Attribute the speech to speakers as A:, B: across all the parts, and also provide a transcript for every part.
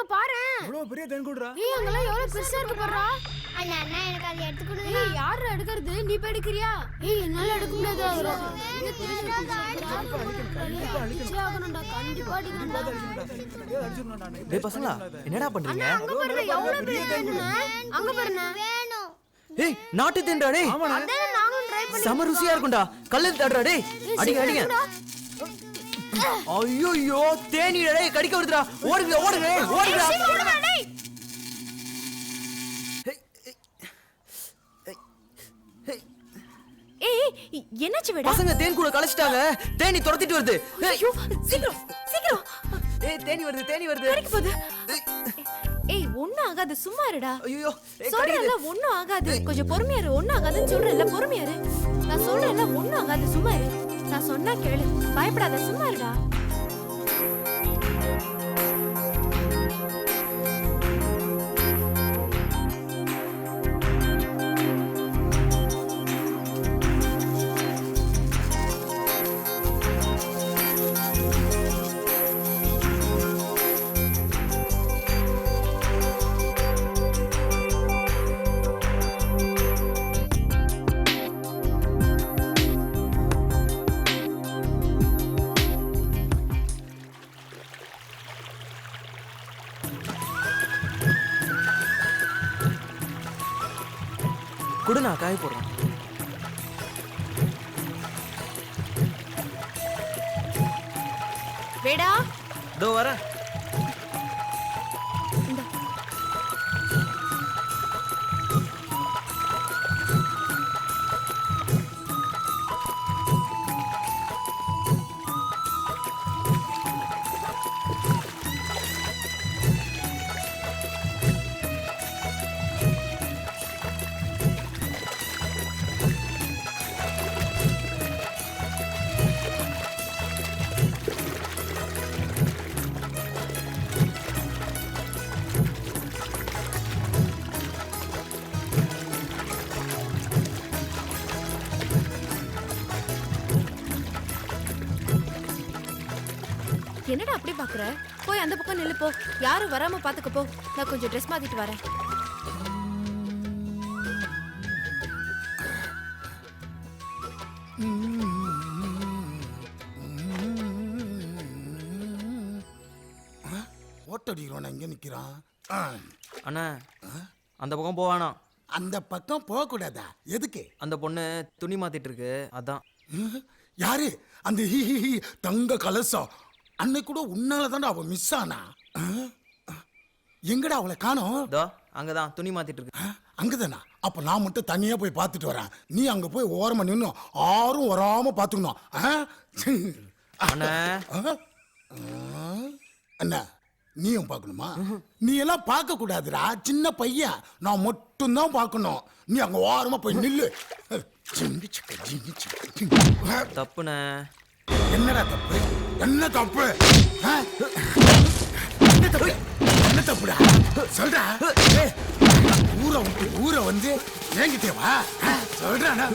A: அங்க பாரு.
B: இவ்வளவு பெரிய தேன் கூடுறா.
A: ஏய் அங்கலாம் எவ்வளவு பெருசா இருக்கு பாருடா.
C: அண்ணா அண்ணா எனக்கு அதை எடுத்து கொடுங்க.
A: ஏய் யாரா எடுக்கிறது? நீ போய் எடுக்கறியா? ஏய் என்னால எடுக்க முடியாது.
D: டேய் பசங்களா என்னடா பண்றீங்க?
A: அங்க பாருங்க எவ்வளவு பெரிய தேன். அங்க பாருங்க.
C: வேணும்.
D: ஏய் நாட்டு தேன்டா டேய்.
A: அதான் நானும் ட்ரை பண்ணி.
D: சம ருசியா இருக்கும்டா. கல்ல தடறா டேய். அடிங்க அடிங்க. ஐயோ தேனீடா டேய் கடிக்க வருதுடா. ஓடுங்க ஓடுங்க ஓடுடா.
E: ஏய் என்னாச்சு வேடா?
D: பசங்க தேன் கூட கலச்சிட்டாங்க. தேனி துரத்திட்டு வருது.
E: ஐயோ சீக்கிரம் சீக்கிரம்.
D: ஏய் தேனி வருது.
E: கடிக்க போகுது. ஏய் ஒண்ணும் ஆகாது சும்மா இருடா.
D: ஐயோ
E: சொல்றேன்ல ஒண்ணும் ஆகாது. கொஞ்சம் பொறுமையா இரு. ஒண்ணும் ஆகாதுன்னு சொல்றேன்ல பொறுமையா இரு. நான் சொல்றேன்ல ஒண்ணும் ஆகாது சும்மா இரு. நான் சொன்னா கேளு. பயப்படாத சும்மா இருடா.
D: குடு நான் காய போடுறேன்.
E: வேடா
D: இதோ வரேன்.
E: என்னடா அப்படி பாக்குற? போய் அந்த பக்கம் நில்லு போ. யாரும் வராம பாத்துக்க போ. நான் கொஞ்சம் ட்ரெஸ் மாத்திட்டு வரேன்.
F: ஓட்டடிக்கிறோம் இங்க நிக்கிறான்.
D: அண்ணா அந்த பக்கம் போவானா?
F: அந்த பக்கம் போக கூடாதா? எதுக்கு?
D: அந்த பொண்ணு துணி மாத்திட்டு இருக்கு அதான்.
F: யாரு அந்த தங்க கலசம்? அன்னைக்கு கூட உன்னால தானே அவ மிஸ் ஆனா. எங்கடா அவளை காணோம்?
D: இதோ அங்கதான் துணி மாத்திட்டு இருக்கு.
F: அங்கதானா? அப்ப நான் மட்டும் தனியா போய் பார்த்துட்டு வரேன். நீ அங்க போய் ஓரமா நின்னு யாரும் வராம பாத்துக்கணும்.
D: அண்ணா
F: அண்ணா நீயும் பார்க்கணுமா? நீ எல்லாம் பார்க்க கூடாதுடா, சின்ன பையன். நான் மட்டும் தான் பார்க்கணும். நீ அங்க ஓரமா போய் நில்லு.
D: தப்புண்ணே.
F: என்னடா தப்பு? என்ன தப்பு? என்ன தப்புடா சொல்றா. ஊரை வந்து ஏங்கிட்டே வா சொல்றானா?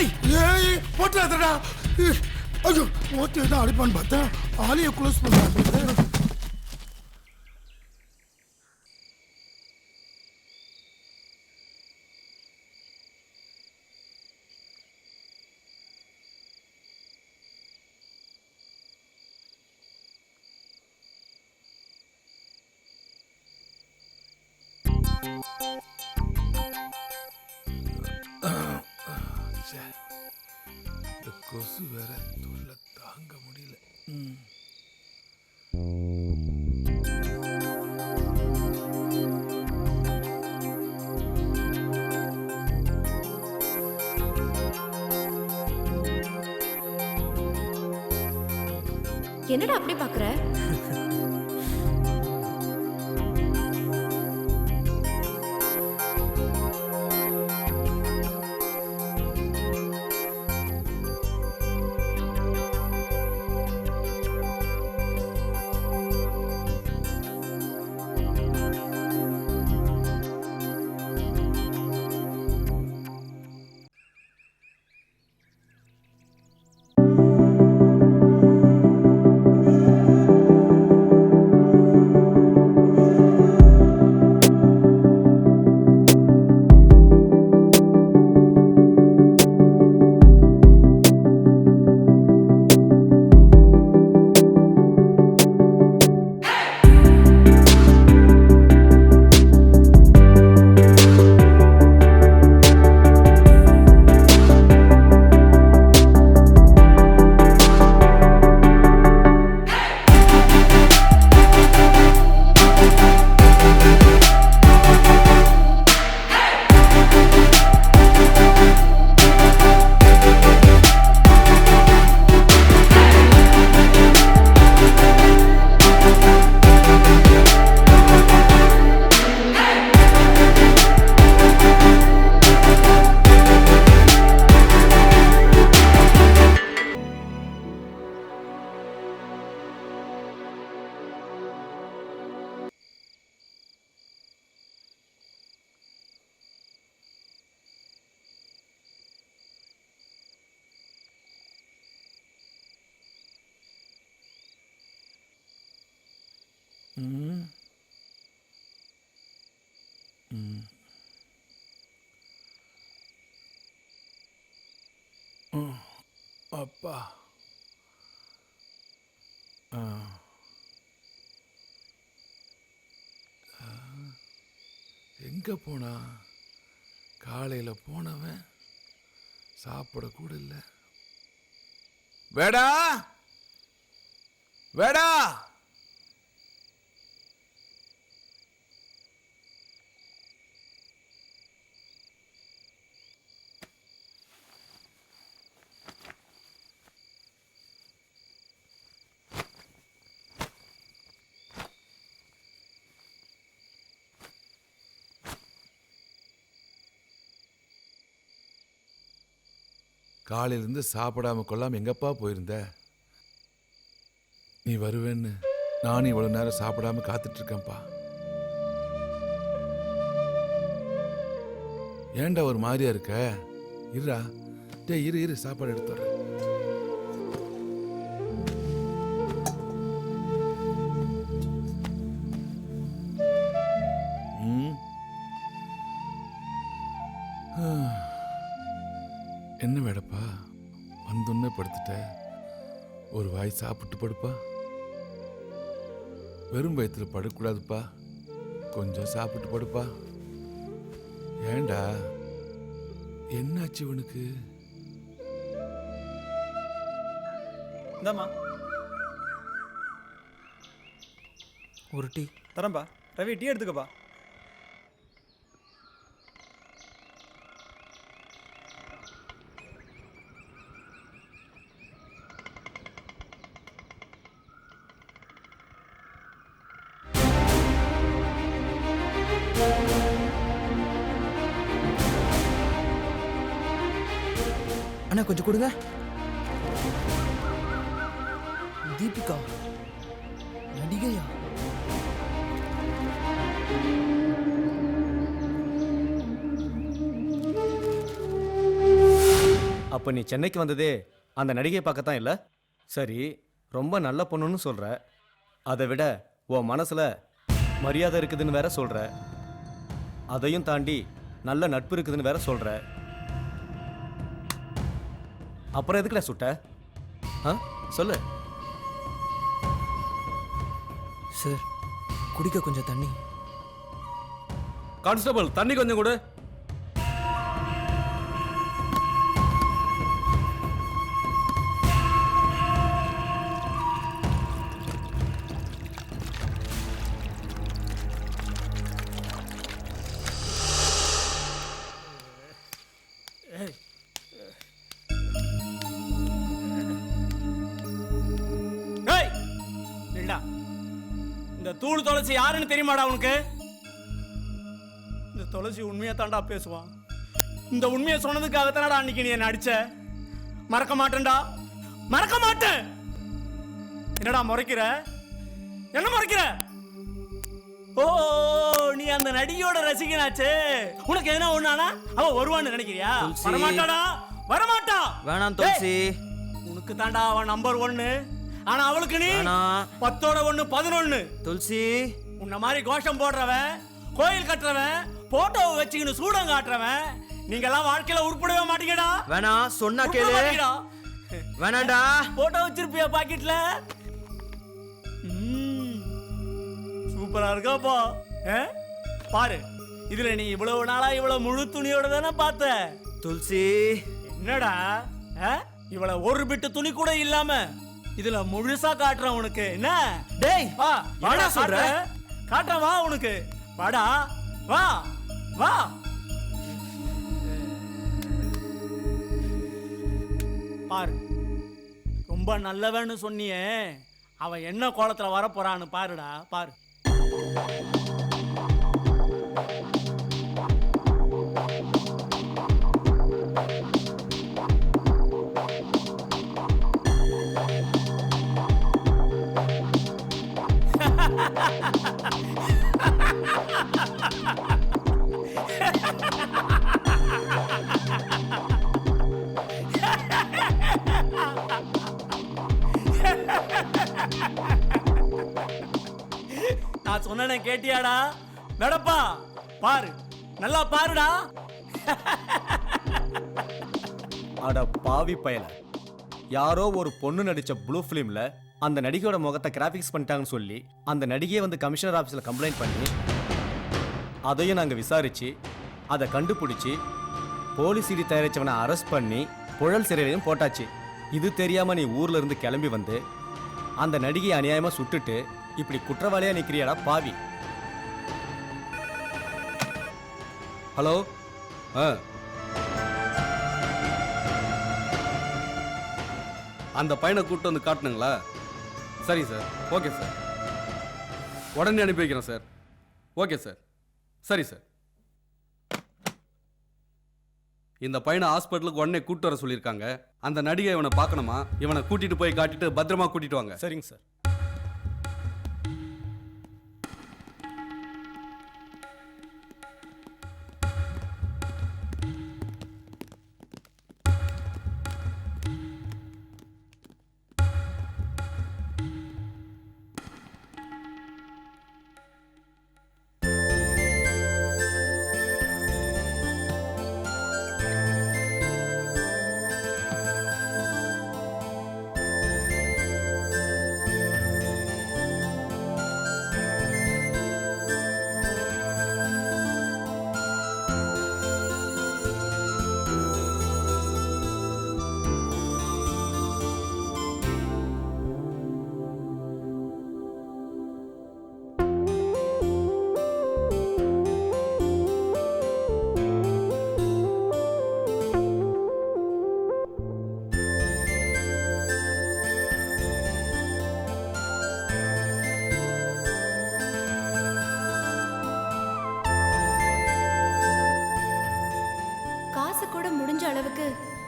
F: Hey! போட்டுறாதடா. ஐயோ ஓட்டு எதுவும் அடிப்பான்னு பார்த்தா ஆலையை க்ளோஸ் பண்ணுறாங்க. இந்த கொசு வேற தொல்லை தாங்க முடியல.
E: என்னடா அப்படி பாக்குற? அப்பா எங்க போனா? காலையில போனவன் சாப்பிட கூட இல்லை. வேடா வேடா காலையிலேருந்து சாப்பிடாம கொள்ளாம எங்கப்பா போயிருந்த? நீ வருவேன்னு நானும் இவ்வளவு நேரம் சாப்பிடாம காத்துட்டு இருக்கேன்ப்பா. ஏன்டா ஒரு மாதிரியா இருக்க? இருடா, டேய் இரு சாப்பாடு எடுத்து வரேன். என்ன வேடப்பா, வந்தொன்னே படுத்துட்ட? ஒரு வாய் சாப்பிட்டு படுப்பா. வெறும் வயிற்றுல படுக்கூடாதுப்பா, கொஞ்சம் சாப்பிட்டு படுப்பா. ஏண்டா, என்னாச்சு இவனுக்கு?
B: இந்தாம்மா
D: ஒரு டீ
B: தரேன்பா. ரவி டீ எடுத்துக்கப்பா.
D: அண்ணா கொஞ்சம் கொடுங்க. தீபிகா நடிகையா?
B: அப்போ நீ சென்னைக்கு வந்ததே அந்த நடிகையை பார்க்கத்தான் இல்லை? சரி, ரொம்ப நல்ல பொண்ணுன்னு சொல்ற. அதை விட உன் மனசுல மரியாதை இருக்குதுன்னு வேற சொல்ற. அதையும் தாண்டி நல்ல நட்பு இருக்குதுன்னு வேற சொல்ற. அப்புறம் எதுக்குல சுட்ட? சொல்லு.
D: சார், குடிக்க கொஞ்சம் தண்ணி.
G: கான்ஸ்டபிள், தண்ணி கொஞ்சம் கொடு.
H: இந்த தூள் துளசி யாருன்னு தெரியுமாடா உனக்கு? இந்த துளசி உண்மையை தாண்டா பேசுவான். இந்த உண்மையை சொன்னதுக்காகத்தானடா அன்னைக்கு நீ என்ன அடிச்ச. மறக்க மாட்டேன்டா, மறக்க மாட்டேன். என்னடா முறைக்கிற? என்ன முறைக்கிற? ஓ, நீ அந்த நடிகையோட ரசிகனாச்சே. உனக்கு எதனா ஒண்ணானா அவ வருவான்னு நினைக்கிறியா? வரமாட்டாடா, வரமாட்டா.
D: வேணாம் துளசி.
H: உனக்கு தாண்டா அவன் நம்பர் 1. ஆனா அவளுக்கு நீ 10ஓட 1 11.
D: துளசி,
H: உன்ன மாதிரி கோஷம் போடுறவன், கோயில் கட்டுறவன், போட்டோவை வச்சுக்கின்னு சூடம் காட்டுறவன், நீங்க எல்லாம் வாழ்க்கையில உருப்படவே மாட்டீங்கடா.
D: வேணாம், சொன்னா கேளு. வேணாண்டா.
H: போட்டோ வச்சிருப்பியா பாக்கெட்ல? சூப்பரா இருக்காப்பா. பாரு, இதுல நீ இவ்வளவு நாளா இவ்வளவு முழு துணியோட தானே பார்த்த.
D: துளசி,
H: என்னடா இவ்வளவு ஒரு பிட்டு துணி கூட இல்லாம இதுல முழுசா காட்டுறேன் உனக்கு. என்ன
D: டேய்,
H: வா,
D: வாடா சொல்ற.
H: காட்டுறேன், வா உனக்கு. வாடா, வா வா. பாரு, ரொம்ப நல்லவன்னு சொன்னியே, அவன் என்ன கோலத்துல வர போறான்னு பாருடா, பாரு. நான் சொன்ன கேட்டியாடா? நடப்பா, பாரு, நல்லா பாருடா.
B: அட பாவி பயல, யாரோ ஒரு பொண்ணு நடிச்ச ப்ளூ ஃபிலிம்ல அந்த நடிகையோட முகத்தை கிராபிக்ஸ் பண்ணிட்டாங்கன்னு சொல்லி அந்த நடிகையை வந்து கமிஷனர் ஆஃபீஸில் கம்ப்ளைண்ட் பண்ணி அதையும் நாங்கள் விசாரிச்சு அதை கண்டுபிடிச்சி போலீஸ் இடி தயாரிச்சவனை அரெஸ்ட் பண்ணி புழல் சிறையிலையும் போட்டாச்சு. இது தெரியாம நீ ஊர்ல இருந்து கிளம்பி வந்து அந்த நடிகையை அநியாயமா சுட்டுட்டு இப்படி குற்றவாளியா நிக்கிறியாடா பாவி.
G: ஹலோ. அந்த பையனை கூப்பிட்டு வந்து காட்டுனுங்களா? சரி சார், ஓகே சார், உடனே அனுப்பி வைக்கிறேன் சார். ஓகே சார், சரி சார். இந்த பையனை ஹாஸ்பிட்டலுக்கு உடனே கூப்பிட்டு வர சொல்லியிருக்காங்க. அந்த நடிகை இவனை பார்க்கணுமா, இவனை கூட்டிட்டு போய் காட்டிட்டு பத்திரமா கூட்டிட்டு வாங்க.
B: சரிங்க சார்.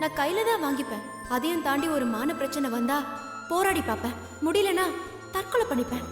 E: நான் கையில தான் வாங்கிப்பேன். அதையும் தாண்டி ஒரு மான பிரச்சனை வந்தா போராடி பார்ப்பேன். முடியலனா தற்கொலை பண்ணிப்பேன்.